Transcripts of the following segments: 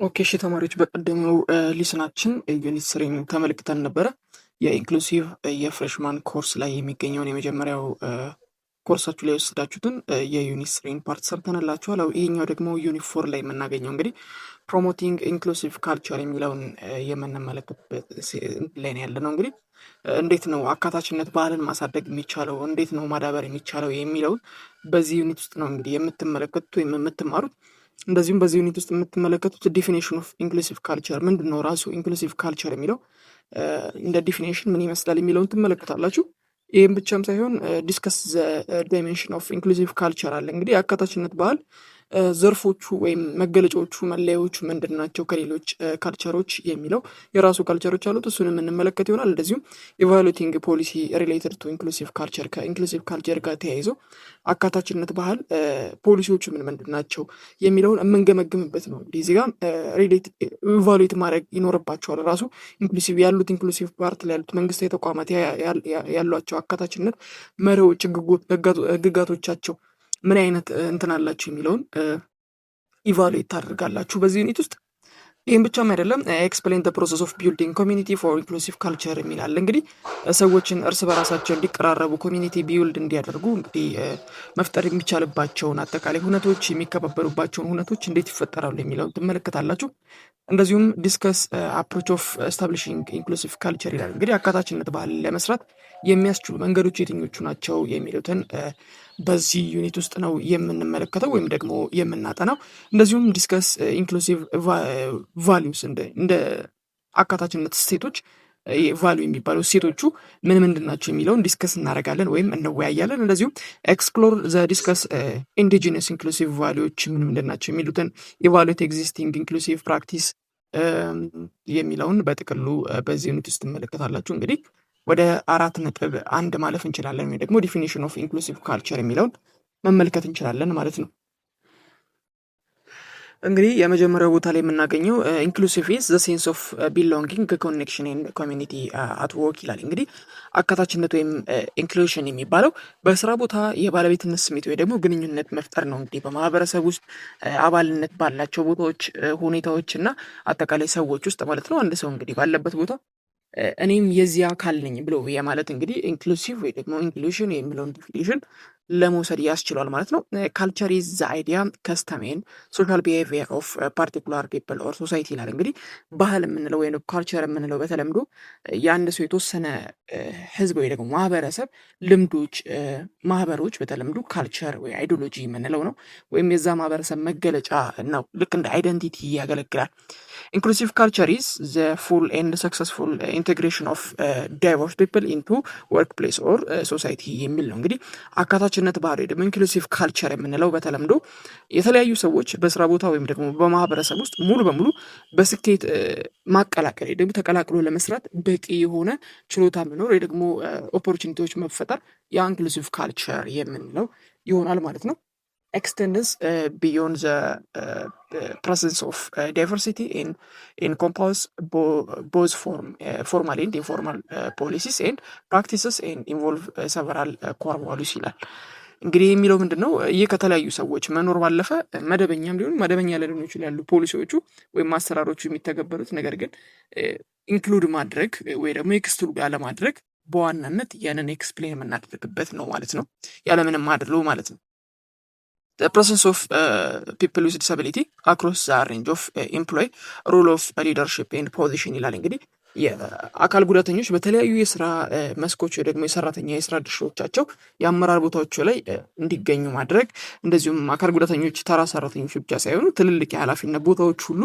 ኦኬ እሺ ተማሪዎች በቀደመው ሊስናችን ዩኒት ስሪን ተመልክተን ነበረ። የኢንክሉሲቭ የፍሬሽማን ኮርስ ላይ የሚገኘውን የመጀመሪያው ኮርሳችሁ ላይ የወሰዳችሁትን የዩኒት ስሪን ፓርት ሰርተንላችኋል። ይሄኛው ደግሞ ዩኒት ፎር ላይ የምናገኘው እንግዲህ ፕሮሞቲንግ ኢንክሉሲቭ ካልቸር የሚለውን የምንመለከትበት ላይ ነው ያለ ነው። እንግዲህ እንዴት ነው አካታችነት ባህልን ማሳደግ የሚቻለው፣ እንዴት ነው ማዳበር የሚቻለው የሚለውን በዚህ ዩኒት ውስጥ ነው እንግዲህ የምትመለከቱት ወይም የምትማሩት። እንደዚሁም በዚህ ዩኒት ውስጥ የምትመለከቱት ዲፊኔሽን ኦፍ ኢንክሉሲቭ ካልቸር ምንድን ነው፣ ራሱ ኢንክሉሲቭ ካልቸር የሚለው እንደ ዲፊኔሽን ምን ይመስላል የሚለውን ትመለከታላችሁ። ይህም ብቻም ሳይሆን ዲስከስ ዳይሜንሽን ኦፍ ኢንክሉሲቭ ካልቸር አለ። እንግዲህ የአካታችነት ባህል ዘርፎቹ ወይም መገለጫዎቹ መለያዎቹ ምንድን ናቸው ከሌሎች ካልቸሮች የሚለው የራሱ ካልቸሮች አሉት፣ እሱን የምንመለከት ይሆናል። እንደዚሁም ኢቫሉዌቲንግ ፖሊሲ ሪሌትድ ቱ ኢንክሉሲቭ ካልቸር ከኢንክሉሲቭ ካልቸር ጋር ተያይዞ አካታችነት ባህል ፖሊሲዎቹ ምንድን ናቸው የሚለውን የምንገመግምበት ነው። እንግዲህ እዚህ ጋር ኢቫሉዌት ማድረግ ይኖርባቸዋል። ራሱ ኢንክሉሲቭ ያሉት ኢንክሉሲቭ ፓርት ላይ ያሉት መንግስታዊ ተቋማት ያሏቸው አካታችነት መሪዎች፣ ህግጋቶቻቸው ምን አይነት እንትን አላችሁ የሚለውን ኢቫሉዌት ታደርጋላችሁ በዚህ ዩኒት ውስጥ። ይህም ብቻም አይደለም፣ ኤክስፕሌን ፕሮሰስ ኦፍ ቢልዲንግ ኮሚኒቲ ፎር ኢንክሉሲቭ ካልቸር የሚላል። እንግዲህ ሰዎችን እርስ በራሳቸው እንዲቀራረቡ ኮሚኒቲ ቢውልድ እንዲያደርጉ እንግዲህ መፍጠር የሚቻልባቸውን አጠቃላይ ሁነቶች፣ የሚከባበሩባቸውን ሁነቶች እንዴት ይፈጠራሉ የሚለውን ትመለከታላችሁ። እንደዚሁም ዲስከስ አፕሮች ኦፍ ስታብሊሽንግ ኢንክሉሲቭ ካልቸር ይላል። እንግዲህ አካታችነት ባህል ለመስራት የሚያስችሉ መንገዶች የትኞቹ ናቸው የሚሉትን በዚህ ዩኒት ውስጥ ነው የምንመለከተው ወይም ደግሞ የምናጠናው። እንደዚሁም ዲስከስ ኢንክሉሲቭ ቫሊዩስ እንደ አካታችነት እሴቶች ቫሊዩ የሚባሉ እሴቶቹ ምን ምንድን ናቸው የሚለውን ዲስከስ እናደርጋለን ወይም እንወያያለን። እንደዚሁም ኤክስፕሎር ዘ ዲስከስ ኢንዲጂነስ ኢንክሉሲቭ ቫሊዩዎች ምን ምንድን ናቸው የሚሉትን ኢቫሉዌት ኤግዚስቲንግ ኢንክሉሲቭ ፕራክቲስ የሚለውን በጥቅሉ በዚህ ዩኒት ውስጥ ትመለከታላችሁ። እንግዲህ ወደ 4.1 ማለፍ እንችላለን ወይ ደግሞ ዲፊኒሽን ኦፍ ኢንክሉሲቭ ካልቸር የሚለውን መመልከት እንችላለን ማለት ነው። እንግዲህ የመጀመሪያው ቦታ ላይ የምናገኘው ኢንክሉሲቭ ኢዝ ዘ ሴንስ ኦፍ ቢሎንጊንግ ኮኔክሽን ኤንድ ኮሚኒቲ አት ወርክ ይላል። እንግዲህ አካታችነት ወይም ኢንክሉሽን የሚባለው በስራ ቦታ የባለቤትነት ስሜት ወይ ደግሞ ግንኙነት መፍጠር ነው። እንግዲህ በማህበረሰብ ውስጥ አባልነት ባላቸው ቦታዎች፣ ሁኔታዎች እና አጠቃላይ ሰዎች ውስጥ ማለት ነው። አንድ ሰው እንግዲህ ባለበት ቦታ እኔም የዚህ አካል ነኝ ብሎ የማለት እንግዲህ ኢንክሉሲቭ ወይ ደግሞ ኢንክሉሽን የሚለውን ዲፊኒሽን ለመውሰድ ያስችሏል ማለት ነው። ካልቸር ኢዝ ዘ አይዲያ ከስተም ኤንድ ሶሻል ቢሄቪየር ኦፍ ፓርቲኩላር ፒፕል ኦር ሶሳይቲ ይላል። እንግዲህ ባህል የምንለው ወይ ካልቸር የምንለው በተለምዶ የአንድ ሰው የተወሰነ ህዝብ ወይ ደግሞ ማህበረሰብ ልምዶች፣ ማህበሮች በተለምዶ ካልቸር ወይ አይዲዮሎጂ የምንለው ነው፣ ወይም የዛ ማህበረሰብ መገለጫ ነው። ልክ እንደ አይደንቲቲ ያገለግላል። ኢንክሉሲቭ ካልቸር ኢዝ ዘ ፉል ኤንድ ሰክሰስፉል ኢንቴግሬሽን ኦፍ ዳይቨርስ ፒፕል ኢንቱ ወርክ ፕሌስ ኦር ሶሳይቲ የሚል ነው። እንግዲህ አካታችነት ባህሪ ደግሞ ኢንክሉሲቭ ካልቸር የምንለው በተለምዶ የተለያዩ ሰዎች በስራ ቦታ ወይም ደግሞ በማህበረሰብ ውስጥ ሙሉ በሙሉ በስኬት ማቀላቀል ወይ ደግሞ ተቀላቅሎ ለመስራት በቂ የሆነ ችሎታ መኖር ወይ ደግሞ ኦፖርቹኒቲዎች መፈጠር የኢንክሉሲቭ ካልቸር የምንለው ይሆናል ማለት ነው። extends beyond the presence of diversity in encompass both formal and informal policies and practices and involve several core values ይላል። እንግዲህ የሚለው ምንድን ነው? ይህ ከተለያዩ ሰዎች መኖር ባለፈ መደበኛም ሊሆን መደበኛ ሊሆኑ ይችላሉ ፖሊሲዎቹ ወይም አሰራሮቹ የሚተገበሩት፣ ነገር ግን ኢንክሉድ ማድረግ ወይ ደግሞ ኤክስክሉድ ያለማድረግ በዋናነት ያንን ኤክስፕሌን የምናደርግበት ነው ማለት ነው፣ ያለምንም አድሎ ማለት ነው። The presence of people with disability across the range of employ role of leadership and position ይላል። እንግዲህ የአካል ጉዳተኞች በተለያዩ የስራ መስኮች ወይ ደግሞ የሰራተኛ የስራ ድርሻዎቻቸው የአመራር ቦታዎች ላይ እንዲገኙ ማድረግ፣ እንደዚሁም አካል ጉዳተኞች ተራ ሰራተኞች ብቻ ሳይሆኑ ትልልቅ የኃላፊነት ቦታዎች ሁሉ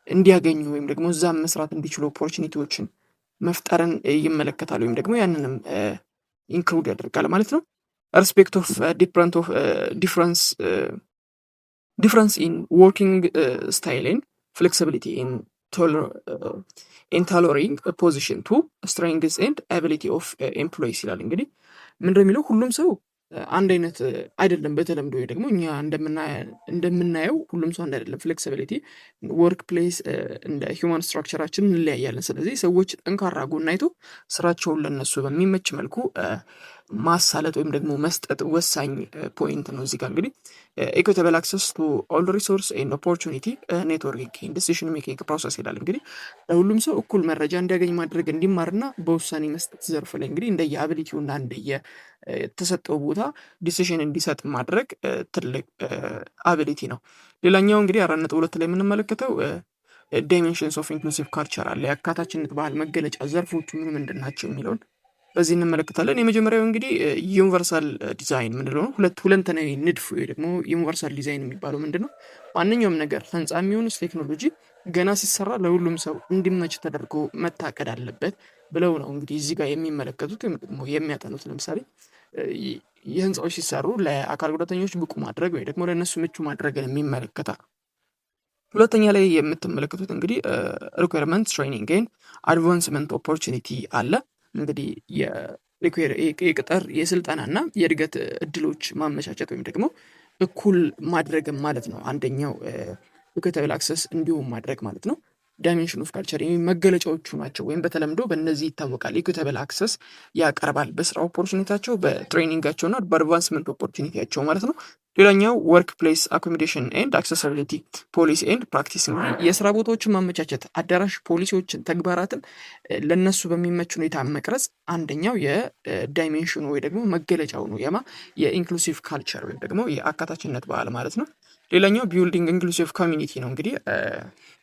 እንዲያገኙ ወይም ደግሞ እዛም መስራት እንዲችሉ ኦፖርቹኒቲዎችን መፍጠርን ይመለከታል ወይም ደግሞ ያንንም ኢንክሉድ ያደርጋል ማለት ነው። respect of difference in working style and flexibility in tailoring a position to strengths and ability of employees ይላል። እንግዲህ ምንድነው የሚለው ሁሉም ሰው አንድ አይነት አይደለም። በተለምዶ ደግሞ እኛ እንደምናየው ሁሉም ሰው አንድ አይደለም። ፍሌክሲቢሊቲ ወርክ ፕሌስ እንደ ሂውማን ስትራክቸራችን እንለያያለን። ስለዚህ ሰዎች ጠንካራ ጎን አይቶ ስራቸውን ለነሱ በሚመች መልኩ ማሳለጥ ወይም ደግሞ መስጠት ወሳኝ ፖይንት ነው። እዚህ ጋር እንግዲህ ኢኩዊታብል አክሰስ ቱ ኦል ሪሶርስ ኤንድ ኦፖርቹኒቲ ኔትወርኪንግ ዲሲሽን ሜኪንግ ፕሮሰስ ይላል። እንግዲህ ለሁሉም ሰው እኩል መረጃ እንዲያገኝ ማድረግ እንዲማርና በውሳኔ መስጠት ዘርፍ ላይ እንግዲህ እንደየ አቢሊቲውና እንደየ የተሰጠው ቦታ ዲሲሽን እንዲሰጥ ማድረግ ትልቅ አቢሊቲ ነው። ሌላኛው እንግዲህ 4.2 ላይ የምንመለከተው ዳይሜንሽንስ ኦፍ ኢንክሉሲቭ ካልቸር አለ። የአካታችነት ባህል መገለጫ ዘርፎቹ ምንድን ናቸው የሚለውን በዚህ እንመለከታለን። የመጀመሪያው እንግዲህ ዩኒቨርሳል ዲዛይን ምንድነው? ሁለንተናዊ ንድፍ ወይ ደግሞ ዩኒቨርሳል ዲዛይን የሚባለው ምንድን ነው? ማንኛውም ነገር ህንፃ የሚሆንስ ቴክኖሎጂ ገና ሲሰራ ለሁሉም ሰው እንዲመች ተደርጎ መታቀድ አለበት ብለው ነው እንግዲህ እዚህ ጋር የሚመለከቱት ወይም ደግሞ የሚያጠኑት። ለምሳሌ የህንፃዎች ሲሰሩ ለአካል ጉዳተኞች ብቁ ማድረግ ወይ ደግሞ ለእነሱ ምቹ ማድረግን የሚመለከታል። ሁለተኛ ላይ የምትመለከቱት እንግዲህ ሪኳየርመንት ትሬኒንግ ኤንድ አድቫንስመንት ኦፖርቹኒቲ አለ። እንግዲህ የቅጥር የስልጠናና የእድገት እድሎች ማመቻቸት ወይም ደግሞ እኩል ማድረግም ማለት ነው። አንደኛው ኢኩዊታብል አክሰስ እንዲሁም ማድረግ ማለት ነው። ዳይሜንሽን ኦፍ ካልቸር መገለጫዎቹ ናቸው፣ ወይም በተለምዶ በእነዚህ ይታወቃል። ኢኩዊታብል አክሰስ ያቀርባል በስራ ኦፖርቹኒቲያቸው፣ በትሬኒንጋቸውና በአድቫንስመንት ኦፖርቹኒቲያቸው ማለት ነው። ሌላኛው ወርክ ፕሌስ አኮሞዴሽን ኤንድ አክሰሲቢሊቲ ፖሊሲ ኤንድ ፕራክቲስ፣ የስራ ቦታዎችን ማመቻቸት፣ አዳራሽ ፖሊሲዎችን፣ ተግባራትን ለነሱ በሚመች ሁኔታ መቅረጽ አንደኛው የዳይሜንሽኑ ወይ ደግሞ መገለጫው ነው። የኢንክሉሲቭ ካልቸር ወይም ደግሞ የአካታችነት ባህል ማለት ነው። ሌላኛው ቢልዲንግ ኢንክሉሲቭ ኮሚኒቲ ነው። እንግዲህ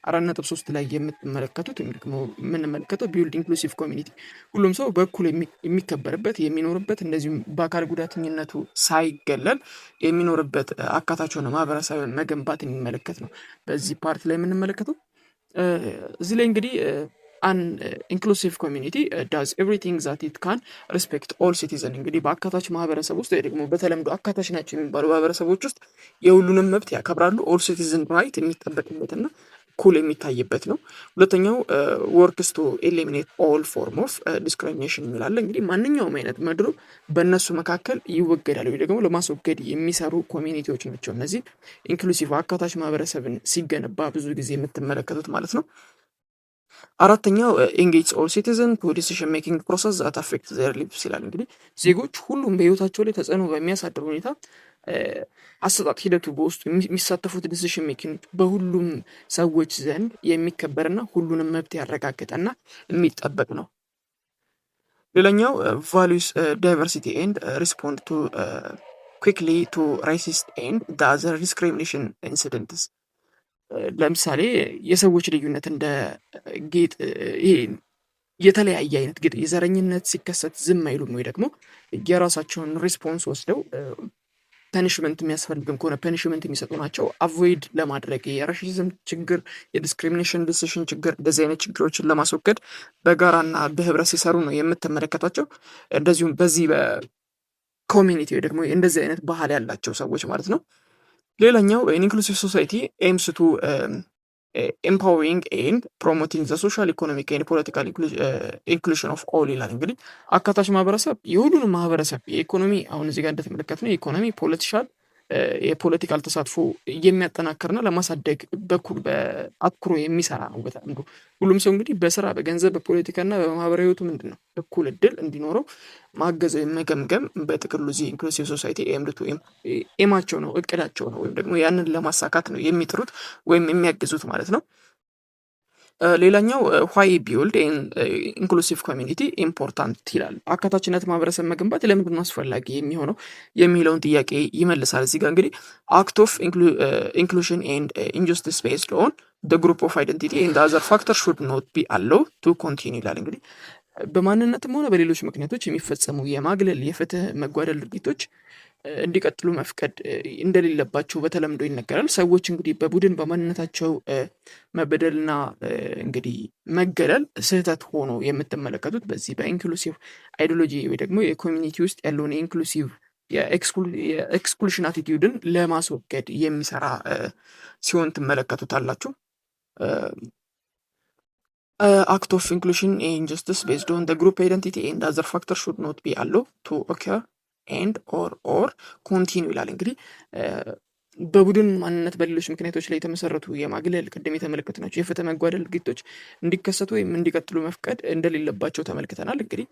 4.3 ላይ የምትመለከቱት ወይም ደግሞ የምንመለከተው ቢልድ ኢንክሉሲቭ ኮሚኒቲ ሁሉም ሰው በእኩል የሚከበርበት የሚኖርበት፣ እንደዚሁም በአካል ጉዳተኝነቱ ሳይገለል የሚኖርበት አካታች የሆነ ማህበረሰብን መገንባት የሚመለከት ነው በዚህ ፓርት ላይ የምንመለከተው። እዚህ ላይ እንግዲህ አን ኢንክሉሲቭ ኮሚኒቲ ዳዝ ኤቭሪቲንግ ዛት ኢት ካን ሪስፔክት ኦል ሲቲዘን። እንግዲህ በአካታች ማህበረሰብ ውስጥ ወይ ደግሞ በተለምዶ አካታች ናቸው የሚባሉ ማህበረሰቦች ውስጥ የሁሉንም መብት ያከብራሉ። ኦል ሲቲዘን ራይት የሚጠበቅበትና እኩል የሚታይበት ነው። ሁለተኛው ወርክስ ቱ ኤሊሚኔት ኦል ፎርም ኦፍ ዲስክሪሚኔሽን የሚላለ እንግዲህ ማንኛውም አይነት መድሎ በእነሱ መካከል ይወገዳል ወይ ደግሞ ለማስወገድ የሚሰሩ ኮሚኒቲዎች ናቸው። እነዚህ ኢንክሉሲቭ አካታች ማህበረሰብን ሲገነባ ብዙ ጊዜ የምትመለከቱት ማለት ነው። አራተኛው ኤንጌጅ ኦል ሲቲዝን ቱ ዲሲሽን ሜኪንግ ፕሮሰስ ዛት አፌክት ዘር ሊቭስ ይላል። እንግዲህ ዜጎች ሁሉም በህይወታቸው ላይ ተጽዕኖ በሚያሳድር ሁኔታ አሰጣጥ ሂደቱ በውስጡ የሚሳተፉት ዲሲሽን ሜኪንግ በሁሉም ሰዎች ዘንድ የሚከበርና ሁሉንም መብት ያረጋገጠና የሚጠበቅ ነው። ሌላኛው ቫሉስ ዳይቨርሲቲ ኤንድ ሪስፖንድ ቱ ኩዊክሊ ቱ ራሲስት ኤንድ አዘር ዲስክሪሚኔሽን ኢንሲደንትስ። ለምሳሌ የሰዎች ልዩነት እንደ ጌጥ፣ ይሄ የተለያየ አይነት ጌጥ የዘረኝነት ሲከሰት ዝም አይሉም ወይ ደግሞ የራሳቸውን ሪስፖንስ ወስደው ፐኒሽመንት የሚያስፈልግም ከሆነ ፐኒሽመንት የሚሰጡ ናቸው። አቮይድ ለማድረግ የራሽዝም ችግር፣ የዲስክሪሚኔሽን ዲሲሽን ችግር፣ እንደዚህ አይነት ችግሮችን ለማስወገድ በጋራና በህብረት ሲሰሩ ነው የምትመለከቷቸው። እንደዚሁም በዚህ በኮሚኒቲ ወይ ደግሞ እንደዚህ አይነት ባህል ያላቸው ሰዎች ማለት ነው። ሌላኛው ኢንክሉሲቭ ሶሳይቲ ኤምስ ቱ ኤምፓወሪንግ ኤንድ ፕሮሞቲንግ ዘ ሶሻል ኢኮኖሚክ ኤንድ ፖለቲካል ኢንክሉሽን ኦፍ ኦል ይላል። እንግዲህ አካታች ማህበረሰብ የሁሉንም ማህበረሰብ የኢኮኖሚ አሁን እዚህ ጋር እንደተመለከት ነው የኢኮኖሚ የፖለቲካል ተሳትፎ የሚያጠናክርና ለማሳደግ በኩል አትኩሮ የሚሰራ ነው። በጣም ሁሉም ሰው እንግዲህ በስራ በገንዘብ በፖለቲካና በማህበራዊ ህይወቱ ምንድን ነው እኩል እድል እንዲኖረው ማገዝ ወይም መገምገም በጥቅሉ እዚህ ኢንክሉሲቭ ሶሳይቲ ኤማቸው ነው፣ እቅዳቸው ነው፣ ወይም ደግሞ ያንን ለማሳካት ነው የሚጥሩት ወይም የሚያግዙት ማለት ነው። ሌላኛው ዋይ ቢውልድ ኢንክሉሲቭ ኮሚኒቲ ኢምፖርታንት ይላል። አካታችነት ማህበረሰብ መገንባት ለምንድን ነው አስፈላጊ የሚሆነው የሚለውን ጥያቄ ይመልሳል። እዚህ ጋር እንግዲህ አክት ኦፍ ኢንክሉሽን ኤንድ ኢንጁስቲስ ቤዝድ ኦን ዘ ግሩፕ ኦፍ አይደንቲቲ ኤንድ አዘር ፋክተር ሹድ ኖት ቢ አለው ቱ ኮንቲኒ ይላል። እንግዲህ በማንነትም ሆነ በሌሎች ምክንያቶች የሚፈጸሙ የማግለል የፍትህ መጓደል ድርጊቶች እንዲቀጥሉ መፍቀድ እንደሌለባቸው በተለምዶ ይነገራል። ሰዎች እንግዲህ በቡድን በማንነታቸው መበደልና እንግዲህ መገለል ስህተት ሆኖ የምትመለከቱት በዚህ በኢንክሉሲቭ አይዲዮሎጂ ወይ ደግሞ የኮሚኒቲ ውስጥ ያለውን የኢንክሉሲቭ የኤክስክሉሽን አቲቲዩድን ለማስወገድ የሚሰራ ሲሆን ትመለከቱታላችሁ። አክት ኦፍ ኢንክሉሽን ኢንጀስቲስ ቤዝድ ኦን ግሩፕ አይደንቲቲ ኤንድ አዘር ፋክተር ሹድ ኖት ቢ አለው ቱ ኦከር ኤንድ ኦር ኮንቲኒ ይላል። እንግዲህ በቡድን ማንነት በሌሎች ምክንያቶች ላይ የተመሰረቱ የማግለል ቅድም የተመለከቱ ናቸው የፍትህ መጓደል ድርጊቶች እንዲከሰቱ ወይም እንዲቀጥሉ መፍቀድ እንደሌለባቸው ተመልክተናል። እንግዲህ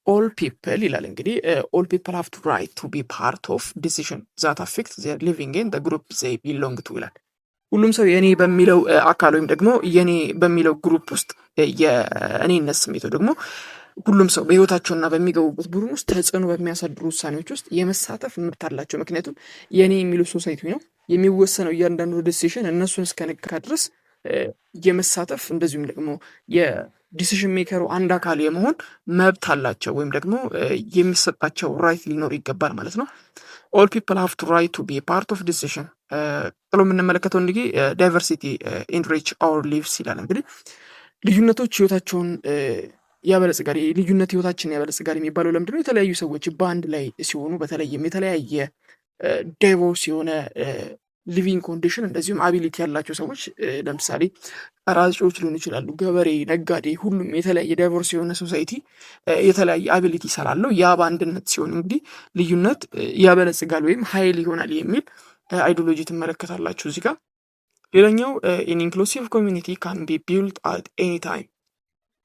ኦል ፒፕል ይላል እንግዲህ ኦል ፒፕል ሃቭ ቱ ራይት ቱ ቢ ፓርት ኦፍ ዲሲዥን ዛት አፌክት ዜር ሊቪንግ ኤንድ ዘ ግሩፕ ዜይ ቢሎንግ ቱ ይላል። ሁሉም ሰው የኔ በሚለው አካል ወይም ደግሞ የኔ በሚለው ግሩፕ ውስጥ የእኔነት ስሜት ደግሞ ሁሉም ሰው በህይወታቸውና በሚገቡበት ቡድን ውስጥ ተጽዕኖ በሚያሳድሩ ውሳኔዎች ውስጥ የመሳተፍ መብት አላቸው። ምክንያቱም የኔ የሚሉ ሶሳይቲ ነው የሚወሰነው እያንዳንዱ ዲሲሽን እነሱን እስከነካ ድረስ የመሳተፍ እንደዚሁም ደግሞ የዲሲሽን ሜከሩ አንድ አካል የመሆን መብት አላቸው ወይም ደግሞ የሚሰጣቸው ራይት ሊኖር ይገባል ማለት ነው። ኦል ፒፕል ሃቭ ቱ ራይት ቱ ቢ ፓርት ኦፍ ዲሲሽን። ጥሎ የምንመለከተው እንግዲህ ዳይቨርሲቲ ኢንሪች አወር ሊቭስ ይላል። እንግዲህ ልዩነቶች ህይወታቸውን ያበለጽጋል። ልዩነት ህይወታችንን ያበለጽጋል የሚባለው ለምንድነው? የተለያዩ ሰዎች በአንድ ላይ ሲሆኑ በተለይም የተለያየ ዳይቨርስ የሆነ ሊቪንግ ኮንዲሽን እንደዚሁም አቢሊቲ ያላቸው ሰዎች ለምሳሌ ቀራጮች ሊሆኑ ይችላሉ፣ ገበሬ፣ ነጋዴ፣ ሁሉም የተለያየ ዳይቨርስ የሆነ ሶሳይቲ የተለያየ አቢሊቲ ይሰራለው። ያ በአንድነት ሲሆን እንግዲህ ልዩነት ያበለጽጋል ወይም ሀይል ይሆናል የሚል አይዲዮሎጂ ትመለከታላችሁ እዚህ ጋር። ሌላኛው ኢን ኢንክሉሲቭ ኮሚኒቲ ካን ቢ ቢልድ አት ኤኒ ታይም።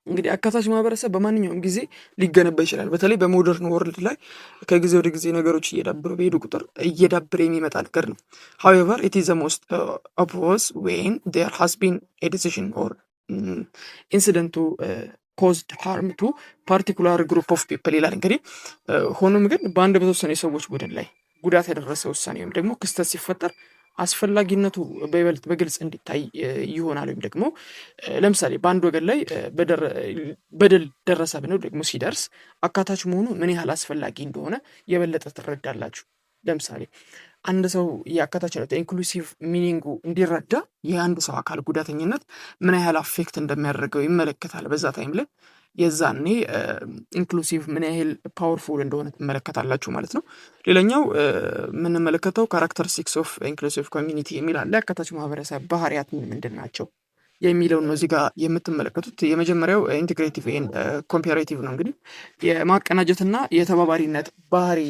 እንግዲህ አካታች ማህበረሰብ በማንኛውም ጊዜ ሊገነባ ይችላል። በተለይ በሞደርን ወርልድ ላይ ከጊዜ ወደ ጊዜ ነገሮች እየዳበሩ በሄዱ ቁጥር እየዳበረ የሚመጣ ነገር ነው። however it is the most obvious when there has been a decision or incident to caused harm to particular group of people ይላል። እንግዲህ ሆኖም ግን በአንድ በተወሰነ የሰዎች ቡድን ላይ ጉዳት ያደረሰ ውሳኔ ወይም ደግሞ ክስተት ሲፈጠር አስፈላጊነቱ በይበልጥ በግልጽ እንዲታይ ይሆናል። ወይም ደግሞ ለምሳሌ በአንድ ወገን ላይ በደል ደረሰ ብለው ደግሞ ሲደርስ አካታች መሆኑ ምን ያህል አስፈላጊ እንደሆነ የበለጠ ትረዳላችሁ። ለምሳሌ አንድ ሰው የአካታችነት ኢንክሉሲቭ ሚኒንጉ እንዲረዳ የአንድ ሰው አካል ጉዳተኝነት ምን ያህል አፌክት እንደሚያደርገው ይመለከታል። በዛ ታይም ላይ የዛኔ ኢንክሉሲቭ ምን ያህል ፓወርፉል እንደሆነ ትመለከታላችሁ ማለት ነው። ሌላኛው የምንመለከተው ካራክተሪስቲክስ ኦፍ ኢንክሉሲቭ ኮሚኒቲ የሚል አለ። አካታች ማህበረሰብ ባህሪያት ምንድን ናቸው የሚለውን ነው እዚህ ጋር የምትመለከቱት። የመጀመሪያው ኢንቴግሬቲቭ ኤንድ ኮምፓሬቲቭ ነው። እንግዲህ የማቀናጀትና የተባባሪነት ባህሪ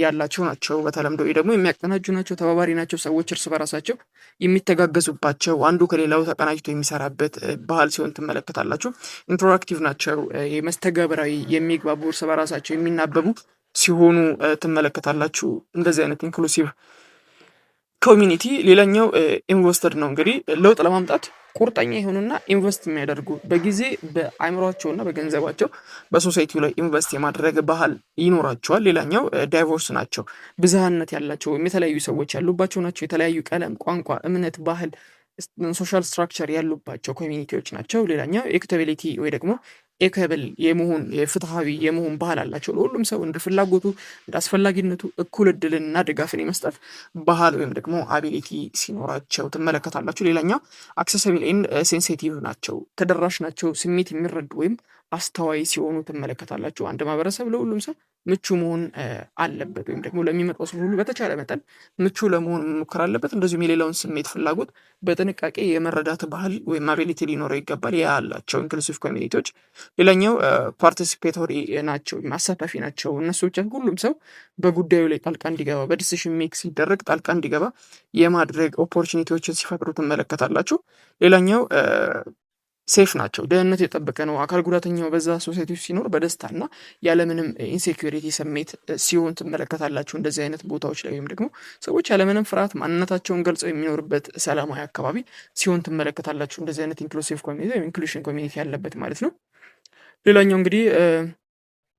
ያላቸው ናቸው። በተለምዶ ደግሞ የሚያቀናጁ ናቸው፣ ተባባሪ ናቸው። ሰዎች እርስ በራሳቸው የሚተጋገዙባቸው አንዱ ከሌላው ተቀናጅቶ የሚሰራበት ባህል ሲሆን ትመለከታላችሁ። ኢንተራክቲቭ ናቸው፣ መስተጋብራዊ፣ የሚግባቡ እርስ በራሳቸው የሚናበቡ ሲሆኑ ትመለከታላችሁ። እንደዚህ አይነት ኢንክሉሲቭ ኮሚኒቲ። ሌላኛው ኢንቨስተድ ነው። እንግዲህ ለውጥ ለማምጣት ቁርጠኛ የሆኑና ኢንቨስት የሚያደርጉ በጊዜ በአይምሯቸውና በገንዘባቸው በሶሳይቲው ላይ ኢንቨስት የማድረግ ባህል ይኖራቸዋል። ሌላኛው ዳይቨርስ ናቸው። ብዝሃነት ያላቸው ወይም የተለያዩ ሰዎች ያሉባቸው ናቸው። የተለያዩ ቀለም፣ ቋንቋ፣ እምነት፣ ባህል፣ ሶሻል ስትራክቸር ያሉባቸው ኮሚኒቲዎች ናቸው። ሌላኛው ኤኩታቢሊቲ ወይ ደግሞ ኤኳብል የመሆን የፍትሃዊ የመሆን ባህል አላቸው። ለሁሉም ሰው እንደ ፍላጎቱ እንደ አስፈላጊነቱ እኩል እድልና ድጋፍን የመስጠት ባህል ወይም ደግሞ አቢሊቲ ሲኖራቸው ትመለከታላችሁ። ሌላኛው አክሰሲብል ኤንድ ሴንሲቲቭ ናቸው፣ ተደራሽ ናቸው፣ ስሜት የሚረዱ ወይም አስተዋይ ሲሆኑ ትመለከታላችሁ። አንድ ማህበረሰብ ለሁሉም ሰው ምቹ መሆን አለበት ወይም ደግሞ ለሚመጣው ሰው ሁሉ በተቻለ መጠን ምቹ ለመሆን መሞከር አለበት። እንደዚሁም የሌላውን ስሜት ፍላጎት በጥንቃቄ የመረዳት ባህል ወይም አቢሊቲ ሊኖረው ይገባል። ያ ያላቸው ኢንክሉሲቭ ኮሚኒቲዎች። ሌላኛው ፓርቲሲፔቶሪ ናቸው፣ አሳታፊ ናቸው። እነሱ ብቻ ሁሉም ሰው በጉዳዩ ላይ ጣልቃ እንዲገባ በዲሲሽን ሜክ ሲደረግ ጣልቃ እንዲገባ የማድረግ ኦፖርቹኒቲዎችን ሲፈጥሩ ትመለከታላችሁ። ሌላኛው ሴፍ ናቸው፣ ደህንነት የጠበቀ ነው። አካል ጉዳተኛው በዛ ሶሳይቲ ውስጥ ሲኖር በደስታና ያለምንም ኢንሴኩሪቲ ስሜት ሲሆን ትመለከታላችሁ። እንደዚህ አይነት ቦታዎች ላይ ወይም ደግሞ ሰዎች ያለምንም ፍርሃት ማንነታቸውን ገልጸው የሚኖርበት ሰላማዊ አካባቢ ሲሆን ትመለከታላችሁ። እንደዚህ አይነት ኢንክሉሲቭ ኮሚኒቲ ወይም ኢንክሉሽን ኮሚኒቲ ያለበት ማለት ነው። ሌላኛው እንግዲህ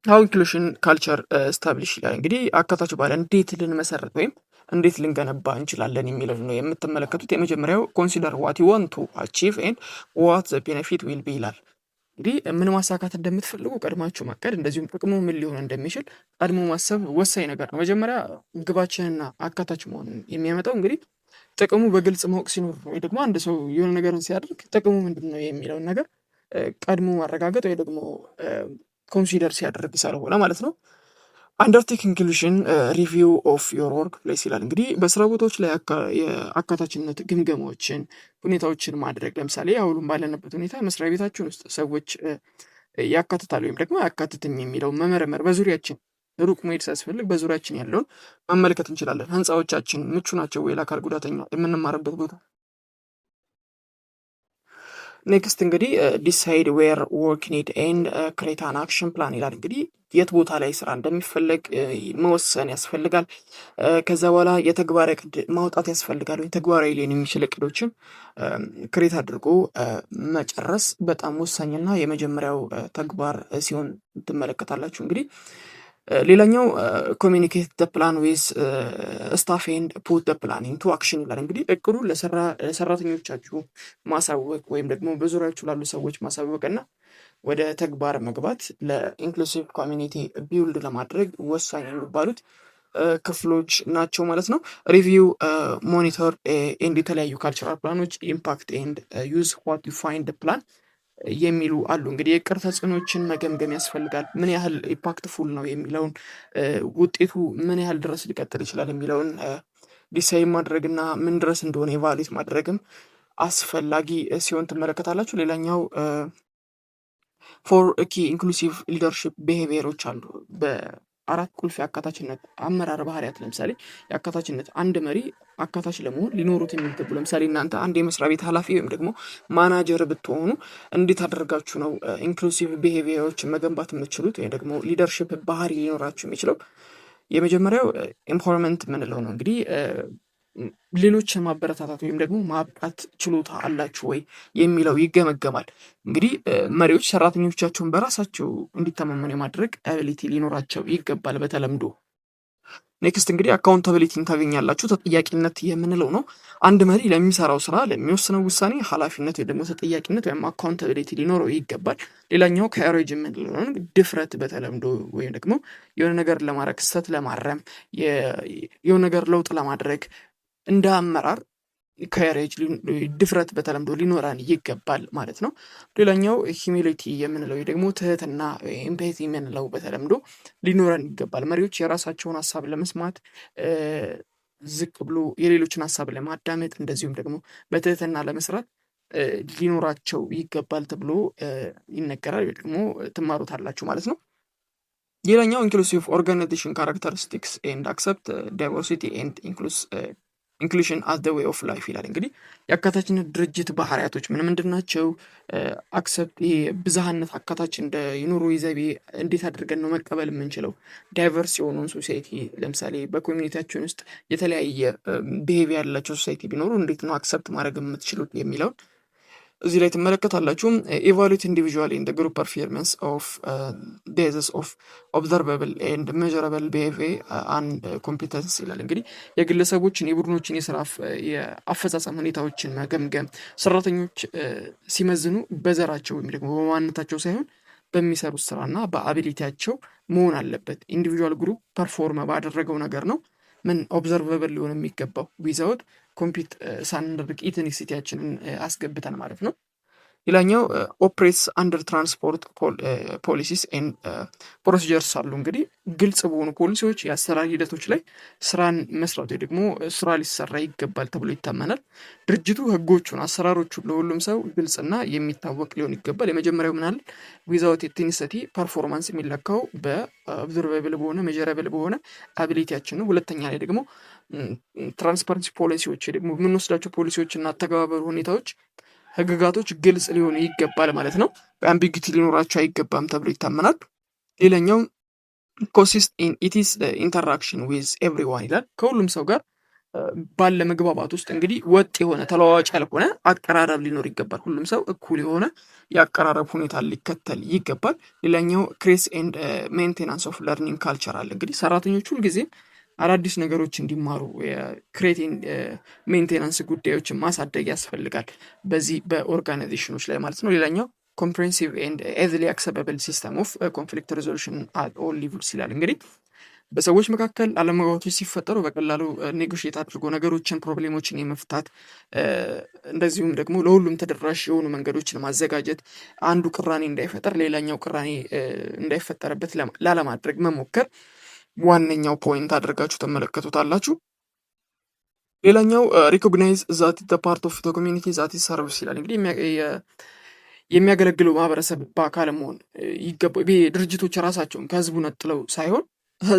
ሀው ኢንክሉሽን ካልቸር ስታብሊሽ ይላል። እንግዲህ አካታች ባህል እንዴት ልንመሰረት ወይም እንዴት ልንገነባ እንችላለን የሚለው ነው የምትመለከቱት። የመጀመሪያው ኮንሲደር ዋት ዩ ዋንት ቱ አቺቭ ኤንድ ዋት ዘ ቤኔፊት ዊል ቢ ይላል። እንግዲህ ምን ማሳካት እንደምትፈልጉ ቀድማችሁ ማቀድ፣ እንደዚሁም ጥቅሙ ምን ሊሆን እንደሚችል ቀድሞ ማሰብ ወሳኝ ነገር ነው። መጀመሪያ ግባችንና አካታች መሆኑን የሚያመጣው እንግዲህ ጥቅሙ በግልጽ ማወቅ ሲኖር ወይ ደግሞ አንድ ሰው የሆነ ነገርን ሲያደርግ ጥቅሙ ምንድን ነው የሚለውን ነገር ቀድሞ ማረጋገጥ ወይ ደግሞ ኮንሲደር ሲያደርግ ስለሆነ ማለት ነው። አንደርቴክ ኢንክሉሽን ሪቪው ኦፍ ዮር ወርክ ፕሌስ ይላል። እንግዲህ በስራ ቦታዎች ላይ የአካታችነት ግምገማዎችን ሁኔታዎችን ማድረግ፣ ለምሳሌ አሁንም ባለንበት ሁኔታ መስሪያ ቤታችን ውስጥ ሰዎች ያካትታል ወይም ደግሞ አያካትትም የሚለው መመርመር፣ በዙሪያችን ሩቅ መሄድ ሳያስፈልግ በዙሪያችን ያለውን መመልከት እንችላለን። ህንፃዎቻችን ምቹ ናቸው ወይ ለአካል ጉዳተኛ የምንማርበት ቦታ? ኔክስት እንግዲህ ዲሳይድ ዌር ወርክ ኒድ ኤንድ ክሬት አን አክሽን ፕላን ይላል። እንግዲህ የት ቦታ ላይ ስራ እንደሚፈለግ መወሰን ያስፈልጋል። ከዛ በኋላ የተግባር እቅድ ማውጣት ያስፈልጋል። ወይ ተግባራዊ ሊሆን የሚችል እቅዶችን ክሬት አድርጎ መጨረስ በጣም ወሳኝና የመጀመሪያው ተግባር ሲሆን ትመለከታላችሁ። እንግዲህ ሌላኛው ኮሚኒኬት ደ ፕላን ዊዝ ስታፍ ኤንድ ፑት ደ ፕላን ኢንቱ አክሽን ይላል። እንግዲህ እቅዱን ለሰራተኞቻችሁ ማሳወቅ ወይም ደግሞ በዙሪያችሁ ላሉ ሰዎች ማሳወቅ እና ወደ ተግባር መግባት ለኢንክሉሲቭ ኮሚኒቲ ቢውልድ ለማድረግ ወሳኝ የሚባሉት ክፍሎች ናቸው ማለት ነው። ሪቪው፣ ሞኒተር ኤንድ የተለያዩ ካልቸራል ፕላኖች፣ ኢምፓክት ኤንድ ዩዝ ዋት ዩ ፋይንድ ፕላን የሚሉ አሉ። እንግዲህ የእቅድ ተጽዕኖችን መገምገም ያስፈልጋል። ምን ያህል ኢምፓክትፉል ነው የሚለውን ውጤቱ ምን ያህል ድረስ ሊቀጥል ይችላል የሚለውን ዲሳይድ ማድረግ እና ምን ድረስ እንደሆነ ኤቫሉዌት ማድረግም አስፈላጊ ሲሆን ትመለከታላችሁ። ሌላኛው ፎር ኪ ኢንክሉሲቭ ሊደርሽፕ ቢሄቪየሮች አሉ። በአራት ቁልፍ የአካታችነት አመራር ባህሪያት ለምሳሌ የአካታችነት አንድ መሪ አካታች ለመሆን ሊኖሩት የሚገቡ ለምሳሌ እናንተ አንድ የመስሪያ ቤት ኃላፊ ወይም ደግሞ ማናጀር ብትሆኑ እንዴት አደረጋችሁ ነው ኢንክሉሲቭ ቢሄቪየሮች መገንባት የምትችሉት ወይም ደግሞ ሊደርሽፕ ባህሪ ሊኖራችሁ የሚችለው? የመጀመሪያው ኤምፓወርመንት ምንለው ነው። እንግዲህ ሌሎችን ማበረታታት ወይም ደግሞ ማብቃት ችሎታ አላችሁ ወይ የሚለው ይገመገማል። እንግዲህ መሪዎች ሰራተኞቻቸውን በራሳቸው እንዲተማመኑ የማድረግ አቢሊቲ ሊኖራቸው ይገባል በተለምዶ። ኔክስት እንግዲህ አካውንታቢሊቲን ታገኛላችሁ። ተጠያቂነት የምንለው ነው። አንድ መሪ ለሚሰራው ስራ ለሚወስነው ውሳኔ ኃላፊነት ወይ ደግሞ ተጠያቂነት ወይም አካውንታቢሊቲ ሊኖረው ይገባል። ሌላኛው ከሬጅ የምንለው ነው። ድፍረት በተለምዶ ወይም ደግሞ የሆነ ነገር ለማድረግ ስህተት ለማረም የሆነ ነገር ለውጥ ለማድረግ እንደ አመራር ከሬጅ ድፍረት በተለምዶ ሊኖረን ይገባል ማለት ነው። ሌላኛው ሂሚሊቲ የምንለው ደግሞ ትህትና ኤምፓቲ የምንለው በተለምዶ ሊኖረን ይገባል። መሪዎች የራሳቸውን ሀሳብ ለመስማት ዝቅ ብሎ የሌሎችን ሀሳብ ለማዳመጥ እንደዚሁም ደግሞ በትህትና ለመስራት ሊኖራቸው ይገባል ተብሎ ይነገራል ወይ ደግሞ ትማሩታላችሁ ማለት ነው። ሌላኛው ኢንክሉሲቭ ኦርጋናይዜሽን ካራክተሪስቲክስ ኤንድ አክሰፕት ዳይቨርሲቲ ኤንድ ኢንክሉሽን አስ ደ ዌይ ኦፍ ላይፍ ይላል። እንግዲህ የአካታችነት ድርጅት ባህሪያቶች ምን ምንድን ናቸው? አክሰፕት ይሄ ብዝሃነት አካታች እንደ የኑሮ ዘይቤ እንዴት አድርገን ነው መቀበል የምንችለው? ዳይቨርስ የሆነውን ሶሳይቲ ለምሳሌ በኮሚኒቲያችን ውስጥ የተለያየ ቢሄቪየር ያላቸው ሶሳይቲ ቢኖሩ እንዴት ነው አክሰፕት ማድረግ የምትችሉት የሚለውን እዚህ ላይ ትመለከታላችሁ። ኢቫሉዌት ኢንዲቪዥዋል ኢን ግሩፕ ፐርፎርማንስ ኦፍ ቤዝስ ኦፍ ኦብዘርቫብል ኤንድ ሜዠረብል ቢሄቪየር አንድ ኮምፒተንስ ይላል። እንግዲህ የግለሰቦችን የቡድኖችን የአፈጻጸም ሁኔታዎችን መገምገም ሰራተኞች ሲመዝኑ በዘራቸው ወይም ደግሞ በማንነታቸው ሳይሆን በሚሰሩት ስራና በአቢሊቲያቸው መሆን አለበት። ኢንዲቪዥዋል ግሩፕ ፐርፎርም ባደረገው ነገር ነው ምን ኦብዘርቨብል ሊሆን የሚገባው ዊዛውት ኮምፒት ሳናደርግ ኢትኒሲቲያችንን አስገብተን ማለት ነው። ሌላኛው ኦፕሬትስ አንደር ትራንስፖርት ፖሊሲስ ኤንድ ፕሮሲጀርስ አሉ። እንግዲህ ግልጽ በሆኑ ፖሊሲዎች የአሰራር ሂደቶች ላይ ስራን መስራት ወይ ደግሞ ስራ ሊሰራ ይገባል ተብሎ ይታመናል። ድርጅቱ ህጎቹን አሰራሮቹን ለሁሉም ሰው ግልጽና የሚታወቅ ሊሆን ይገባል። የመጀመሪያው ምናል ዊዛውት ኤትኒሲቲ ፐርፎርማንስ የሚለካው በኦብዘርቫብል በሆነ ሜዠረብል በሆነ አቢሊቲያችን ነው። ሁለተኛ ላይ ደግሞ ትራንስፓረንሲ ፖሊሲዎች ደግሞ የምንወስዳቸው ፖሊሲዎች እና አተገባበር ሁኔታዎች ህግጋቶች ግልጽ ሊሆኑ ይገባል ማለት ነው። በአምቢጊቲ ሊኖራቸው አይገባም ተብሎ ይታመናል። ሌላኛው ኮንሲስት ኢን ኢትስ ኢንተራክሽን ዊዝ ኤቭሪዋን ይላል። ከሁሉም ሰው ጋር ባለ መግባባት ውስጥ እንግዲህ ወጥ የሆነ ተለዋዋጭ ያልሆነ አቀራረብ ሊኖር ይገባል። ሁሉም ሰው እኩል የሆነ የአቀራረብ ሁኔታ ሊከተል ይገባል። ሌላኛው ክሬስ ኤንድ ሜንቴናንስ ኦፍ ለርኒንግ ካልቸር አለ። እንግዲህ ሰራተኞች ሁልጊዜም አዳዲስ ነገሮች እንዲማሩ የክሬቲንግ ሜንቴናንስ ጉዳዮችን ማሳደግ ያስፈልጋል በዚህ በኦርጋናይዜሽኖች ላይ ማለት ነው። ሌላኛው ኮምፕሬንሲቭ ኤንድ ኤዝሊ አክሰሰብል ሲስተም ኦፍ ኮንፍሊክት ሬዞሉሽን አት ኦል ሌቭልስ ይላል። እንግዲህ በሰዎች መካከል አለመግባባቶች ሲፈጠሩ በቀላሉ ኔጎሽየት አድርጎ ነገሮችን ፕሮብሌሞችን የመፍታት እንደዚሁም ደግሞ ለሁሉም ተደራሽ የሆኑ መንገዶችን ማዘጋጀት፣ አንዱ ቅራኔ እንዳይፈጠር ሌላኛው ቅራኔ እንዳይፈጠርበት ላለማድረግ መሞከር ዋነኛው ፖይንት አድርጋችሁ ተመለከቱታላችሁ። ሌላኛው ሪኮግናይዝ ዛት ዘ ፓርት ኦፍ ዘ ኮሚኒቲ ዛት ኢዝ ሰርቪስ ይላል። እንግዲህ የሚያገለግለው ማህበረሰብ በአካል መሆን ይገባል። ድርጅቶች ራሳቸውን ከህዝቡ ነጥለው ሳይሆን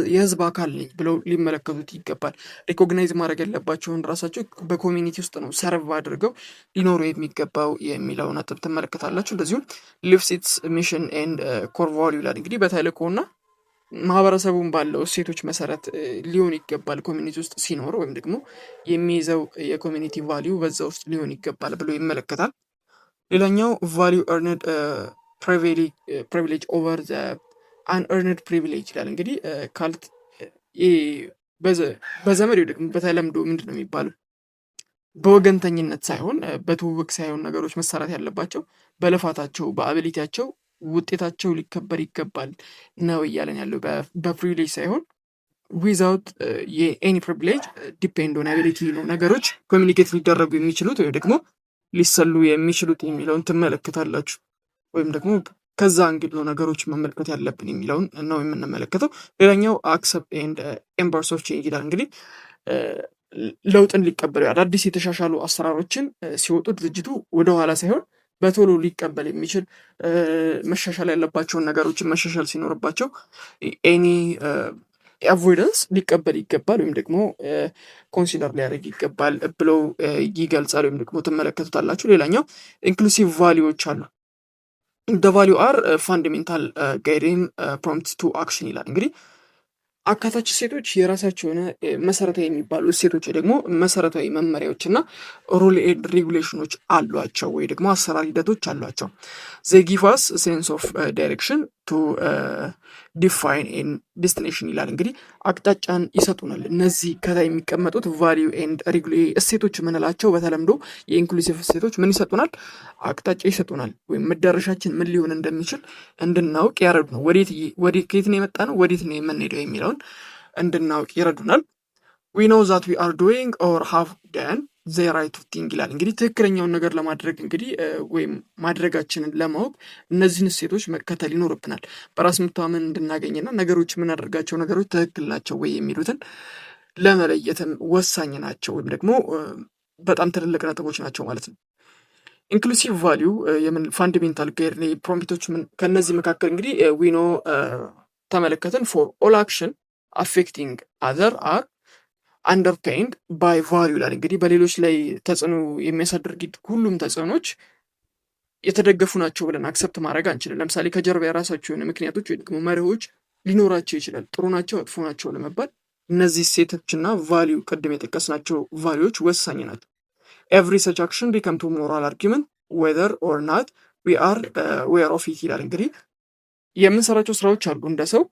የህዝብ አካል ነኝ ብለው ሊመለከቱት ይገባል። ሪኮግናይዝ ማድረግ ያለባቸውን ራሳቸው በኮሚኒቲ ውስጥ ነው ሰርቭ አድርገው ሊኖሩ የሚገባው የሚለው ነጥብ ትመለከታላችሁ። እንደዚሁም ሊቭስ ኢትስ ሚሽን ኤንድ ኮር ቫልዩ ይላል። እንግዲህ በተልእኮና ማህበረሰቡን ባለው እሴቶች መሰረት ሊሆን ይገባል ኮሚኒቲ ውስጥ ሲኖር፣ ወይም ደግሞ የሚይዘው የኮሚኒቲ ቫልዩ በዛ ውስጥ ሊሆን ይገባል ብሎ ይመለከታል። ሌላኛው ቫልዩ ኤርንድ ፕሪቪሌጅ ኦቨር ዘ አንኤርንድ ፕሪቪሌጅ ይላል። እንግዲህ ካልት በዘመድ ወይ ደግሞ በተለምዶ ምንድን ነው የሚባለው በወገንተኝነት ሳይሆን በትውውቅ ሳይሆን ነገሮች መሰራት ያለባቸው በልፋታቸው በአቢሊቲያቸው ውጤታቸው ሊከበር ይገባል ነው እያለን ያለው። በፕሪቪሌጅ ሳይሆን ዊዛውት የኤኒ ፕሪቪሌጅ ዲፔንድ ኦን አቢሊቲ ነው ነገሮች ኮሚኒኬት ሊደረጉ የሚችሉት ወይም ደግሞ ሊሰሉ የሚችሉት የሚለውን ትመለከታላችሁ። ወይም ደግሞ ከዛ እንግዲህ ነው ነገሮች መመልከት ያለብን የሚለውን ነው የምንመለከተው። ሌላኛው አክሰፕት ኤንድ ኤምባርስ ኦፍ ቼንጅ ይላል። እንግዲህ ለውጥን ሊቀበሉ አዳዲስ የተሻሻሉ አሰራሮችን ሲወጡ ድርጅቱ ወደኋላ ሳይሆን በቶሎ ሊቀበል የሚችል መሻሻል ያለባቸውን ነገሮችን መሻሻል ሲኖርባቸው ኤኒ አቮይደንስ ሊቀበል ይገባል ወይም ደግሞ ኮንሲደር ሊያደርግ ይገባል ብለው ይገልጻል ወይም ደግሞ ትመለከቱታላችሁ። ሌላኛው ኢንክሉሲቭ ቫሊዎች አሉ። ደ ቫሊዩ አር ፋንዳሜንታል ጋይዲንግ ፕሮምፕት ቱ አክሽን ይላል። እንግዲህ አካታች እሴቶች የራሳቸው የሆነ መሰረታዊ የሚባሉ እሴቶች ደግሞ መሰረታዊ መመሪያዎች እና ሩል ኤንድ ሬጉሌሽኖች አሏቸው ወይ ደግሞ አሰራር ሂደቶች አሏቸው። ዘይ ጊቭ አስ ሴንስ ኦፍ ዳይሬክሽን ቱ ዲፋይን ኤን ዴስቲኔሽን ይላል። እንግዲህ አቅጣጫን ይሰጡናል። እነዚህ ከላይ የሚቀመጡት ቫሊዩ ኤንድ እሴቶች የምንላቸው በተለምዶ የኢንክሉሲቭ እሴቶች ምን ይሰጡናል? አቅጣጫ ይሰጡናል። ወይም መዳረሻችን ምን ሊሆን እንደሚችል እንድናውቅ ያረዱናል። ከየት ነው የመጣ ነው ወዴት ነው የምንሄደው የሚለውን እንድናውቅ ይረዱናል። ዊ ኖው ዛት ዊ አር ዱዊንግ ኦር ሃቭ ደን ዘ ራይት ቲንግ ይላል። እንግዲህ ትክክለኛውን ነገር ለማድረግ እንግዲህ ወይም ማድረጋችንን ለማወቅ እነዚህን እሴቶች መከተል ይኖርብናል። በራስ መተማመን እንድናገኝና ነገሮች የምናደርጋቸው ነገሮች ትክክል ናቸው ወይ የሚሉትን ለመለየትም ወሳኝ ናቸው ወይም ደግሞ በጣም ትልልቅ ነጥቦች ናቸው ማለት ነው። ኢንክሉሲቭ ቫሊዩ ፋንዳሜንታል ጋይድ ፕሮምፕቶች ከእነዚህ መካከል እንግዲህ ዊኖ ተመለከትን። ፎር ኦል አክሽን አፌክቲንግ አዘር አር አንደርፔይንድ ባይ ቫሊዩ ይላል። እንግዲህ በሌሎች ላይ ተጽዕኖ የሚያሳድር ሁሉም ተጽዕኖች የተደገፉ ናቸው ብለን አክሰፕት ማድረግ አንችልም። ለምሳሌ ከጀርባ የራሳቸው የሆነ ምክንያቶች ወይ ደግሞ መሪዎች ሊኖራቸው ይችላል። ጥሩ ናቸው መጥፎ ናቸው ለመባል እነዚህ እሴቶችና ቫሊዩ ቅድም የጠቀስናቸው ቫሊዩዎች ወሳኝ ናቸው። ኤቭሪ ሰች አክሽን ቢከም ቱ ሞራል አርጊመንት ዌዘር ኦር ናት ዊ አር ዌር ኦፍ ኢት ይላል። እንግዲህ የምንሰራቸው ስራዎች አሉ እንደ ሰው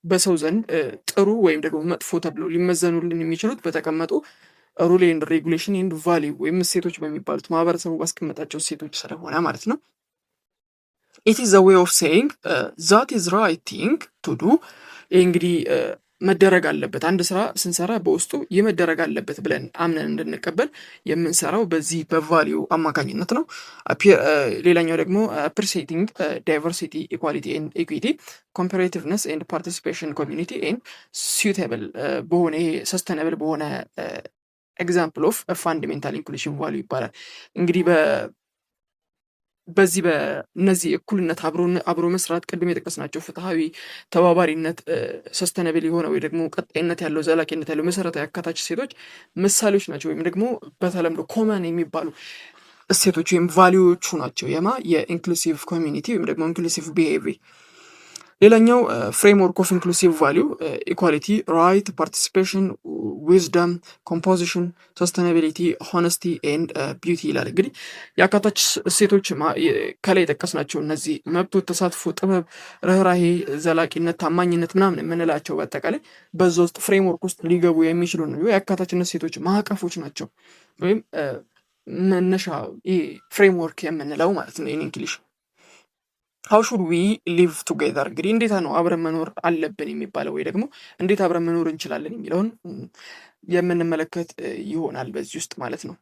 በሰው ዘንድ ጥሩ ወይም ደግሞ መጥፎ ተብሎ ሊመዘኑልን የሚችሉት በተቀመጡ ሩል ኤንድ ሬጉሌሽን ኤንድ ቫሊዩ ወይም እሴቶች በሚባሉት ማህበረሰቡ ባስቀመጣቸው እሴቶች ስለሆነ ማለት ነው። ኢት ኢዝ ዘ ዌይ ኦፍ ሴይንግ ዛት ኢዝ ራይት ቲንግ ቱ ዱ። ይህ እንግዲህ መደረግ አለበት። አንድ ስራ ስንሰራ በውስጡ ይህ መደረግ አለበት ብለን አምነን እንድንቀበል የምንሰራው በዚህ በቫሊዩ አማካኝነት ነው። ሌላኛው ደግሞ አፕሪሺየቲንግ ዳይቨርሲቲ ኢኳሊቲ ኤንድ ኢኩዊቲ ኮምፓሬቲቭነስ ኤንድ ፓርቲሲፔሽን ኮሚዩኒቲ ኤንድ ሲዩቴብል በሆነ ሰስተነብል በሆነ ኤግዛምፕል ኦፍ ፋንዳሜንታል ኢንክሉሽን ቫሊዩ ይባላል። እንግዲህ በዚህ በእነዚህ እኩልነት አብሮ መስራት ቅድም የጠቀስናቸው ፍትሐዊ፣ ተባባሪነት፣ ሰስተነብል የሆነ ወይ ደግሞ ቀጣይነት ያለው ዘላቂነት ያለው መሰረታዊ አካታች እሴቶች ምሳሌዎች ናቸው ወይም ደግሞ በተለምዶ ኮመን የሚባሉ እሴቶች ወይም ቫሊዎቹ ናቸው የኢንክሉሲቭ ኮሚኒቲ ወይም ደግሞ ኢንክሉሲቭ ቢሄቪየር። ሌላኛው ፍሬምወርክ ኦፍ ኢንክሉሲቭ ቫሊዩ ኢኳሊቲ፣ ራይት፣ ፓርቲሲፔሽን፣ ዊዝደም፣ ኮምፖዚሽን፣ ሰስተናቢሊቲ፣ ሆነስቲ ኤንድ ቢዩቲ ይላል። እንግዲህ የአካታች እሴቶች ከላይ የጠቀስናቸው እነዚህ መብቶች፣ ተሳትፎ፣ ጥበብ፣ ርኅራሄ፣ ዘላቂነት፣ ታማኝነት ምናምን የምንላቸው በአጠቃላይ በዛ ውስጥ ፍሬምወርክ ውስጥ ሊገቡ የሚችሉ ነው። የአካታችነት እሴቶች ማዕቀፎች ናቸው ወይም መነሻ ፍሬምወርክ የምንለው ማለት ነው ኢንግሊሽ። ሃው ሹድ ዊ ሊቭ ቱጌዘር እንግዲህ እንዴት ነው አብረን መኖር አለብን የሚባለው ወይ ደግሞ እንዴት አብረን መኖር እንችላለን የሚለውን የምንመለከት ይሆናል በዚህ ውስጥ ማለት ነው።